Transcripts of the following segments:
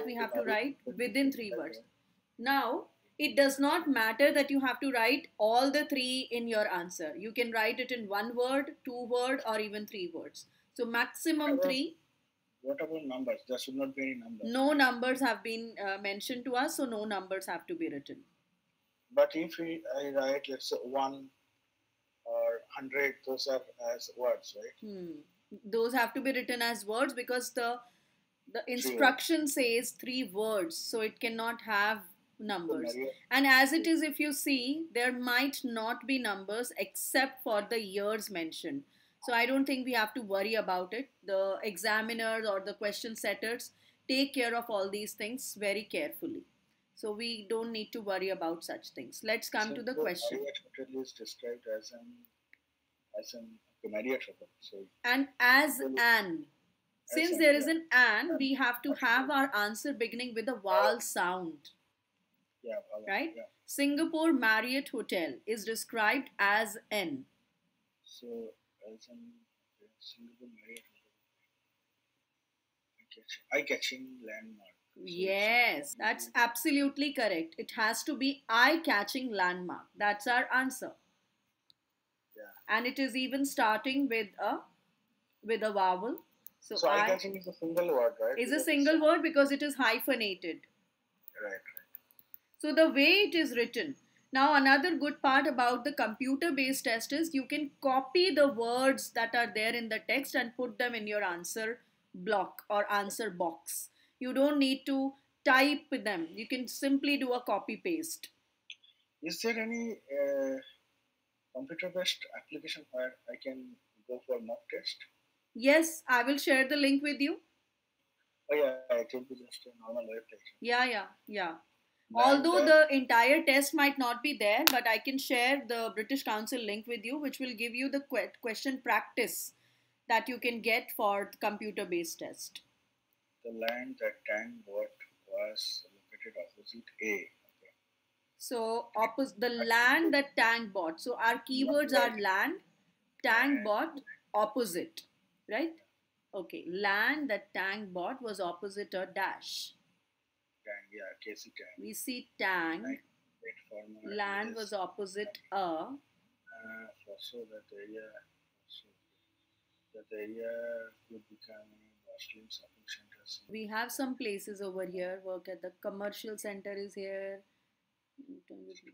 we have to write within 3 words. Now, it does not matter that you have to write all the three in your answer. You can write it in 1 word, 2 word, or even 3 words. So maximum three. What about numbers? There should not be any numbers. No numbers have been mentioned to us, so no numbers have to be written. But if I write, let's say 1 or 100, those are as words, right? Those have to be written as words because the instruction says 3 words, so it cannot have numbers. And as it is, if you see, there might not be numbers except for the years mentioned. So I don't think we have to worry about it. The examiners or the question setters take care of all these things very carefully. So we don't need to worry about such things. Let's come to the question. Hotel is described as an Marriott hotel. So and as an. Since there is an "and," we have to have our answer beginning with a vowel sound. Yeah. Right? Yeah. Singapore Marriott Hotel is described as an. So, as an Singapore Marriott Hotel. Eye-catching landmark. Yes, that's absolutely correct. It has to be eye-catching landmark. That's our answer. Yeah. And it is even starting with a vowel. So eye-catching is a single word, right? Is a single word because it is hyphenated. Right. So the way it is written. Now another good part about the computer-based test is you can copy the words that are there in the text and put them in your answer block or answer box. You don't need to type them. You can simply do a copy-paste. Is there any computer-based application where I can go for mock test? Yes, I will share the link with you. Oh yeah, it will be just a normal web test. Yeah. Although the entire test might not be there, but I can share the British Council link with you, which will give you the question practice that you can get for computer-based test. The land that Tang bought was located opposite A. Okay. So the land that Tang bought. So our keywords are land, Tang bought, opposite, right? Okay, land that Tang bought was opposite a dash. Tang, yeah, Casey Tang. We see Tang. Land was opposite a. So that area would become a Muslim shopping center. We have some places over here. Work at the commercial center is here.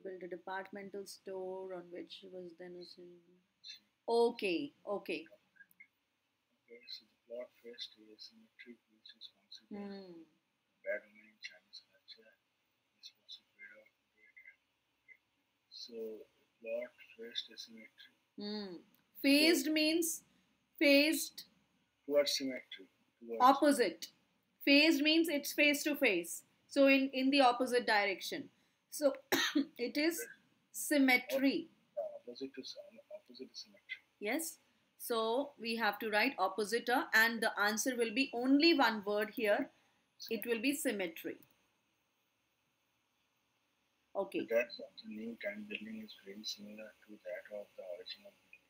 Build a departmental store on which was then okay. Okay, so the plot faced asymmetry which is considered bad woman in Chinese culture is possible without so plot faced asymmetry. Phased means phased towards symmetry. Opposite. Phased means it's face to face. So in the opposite direction. So it is symmetry. Opposite symmetry. Yes. So we have to write opposite and the answer will be only one word here. It will be symmetry. Okay. The dash of the new Tang building is very similar to that of the original building.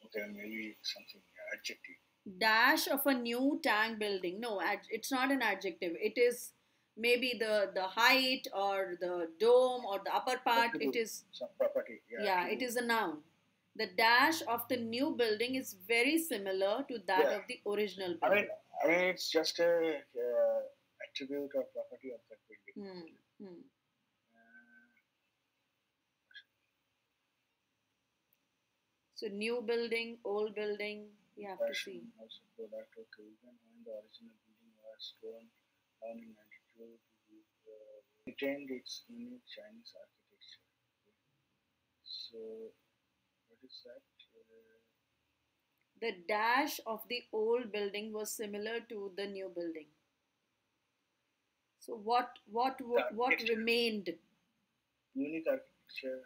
Okay, maybe something adjective. Dash of a new Tang building. No, it's not an adjective. It is maybe the height or the dome or the upper part. It is some property. Yeah, it is a noun. The dash of the new building is very similar to that of the original building. I mean, it's just a attribute or property of that building. So new building, old building, we have to see. Also product of even when the original building was torn down in 92, retained its unique Chinese architecture. So, what is that? The dash of the old building was similar to the new building. So what remained? Unique architecture.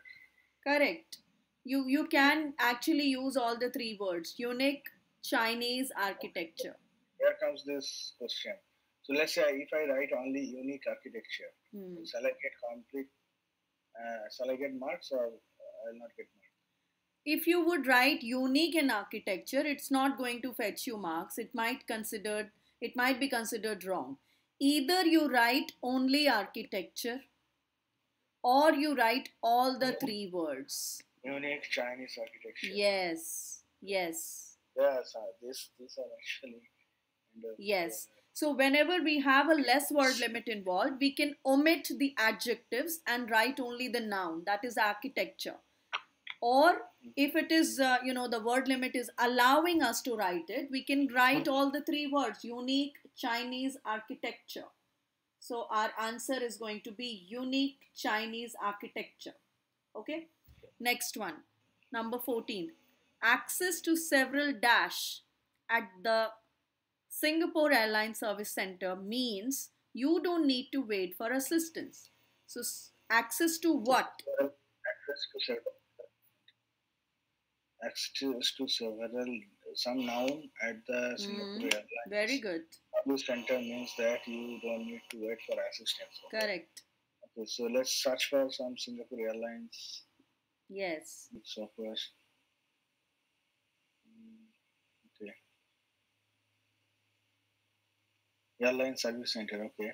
Correct. You can actually use all the 3 words. Unique Chinese architecture. Here comes this question. So let's say if I write only unique architecture, shall I get complete? Shall I get marks or I'll not get marks? If you would write unique in architecture, it's not going to fetch you marks. It might be considered wrong. either you write only architecture or you write all the three words. Unique Chinese architecture. Yes, yes. Yes, these are actually kind of Yes. So whenever we have a less word limit involved, we can omit the adjectives and write only the noun. That is architecture. Or if it is, the word limit is allowing us to write it, we can write all the three words: unique Chinese architecture. So our answer is going to be unique Chinese architecture. Okay. Next one. Number 14. Access to several dash at the Singapore Airlines Service Center means you don't need to wait for assistance. So access to what? access to several access to several some noun at the Singapore Very Airlines good. Service Center means that you don't need to wait for assistance. Okay? Correct. Okay, so let's search for some Singapore Airlines. Yes. So first, okay, Airline Service Center. Okay.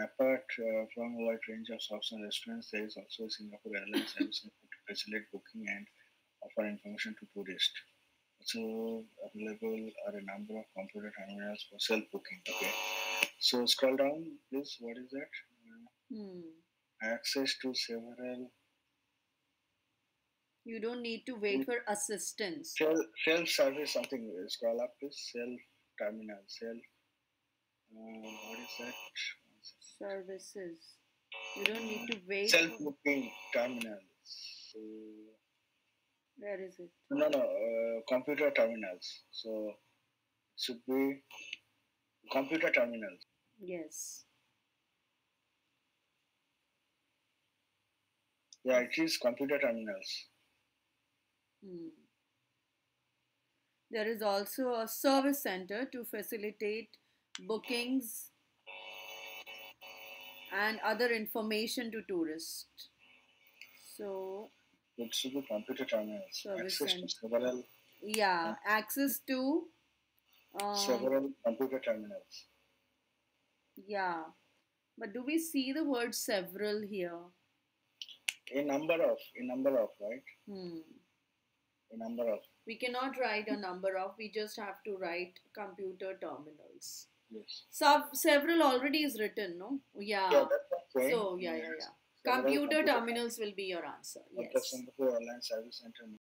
Apart from a wide range of shops and restaurants, there is also a Singapore Airlines Service Center to facilitate booking and offer information to tourists. Also available are a number of computer terminals for self-booking. Okay. So scroll down, please. What is that? Access to several. You don't need to wait for assistance. Self-service something. Scroll up, please. Self-terminal. What is that? Services. You don't need to wait. Self-booking terminals. So, where is it? No. Computer terminals. So should be computer terminals. Yes. Yeah, it is computer terminals. There is also a service center to facilitate bookings and other information to tourists. So it should be computer terminals. Access to several. Yeah, access to several computer terminals. Yeah, but do we see the word several here? A number of, right? A number of. We cannot write a number of. We just have to write computer terminals. Yes. Several already is written, no? Yeah. Yeah, that's okay. So yeah. Computer terminals will be your answer. Yes. Singapore Airlines Service Center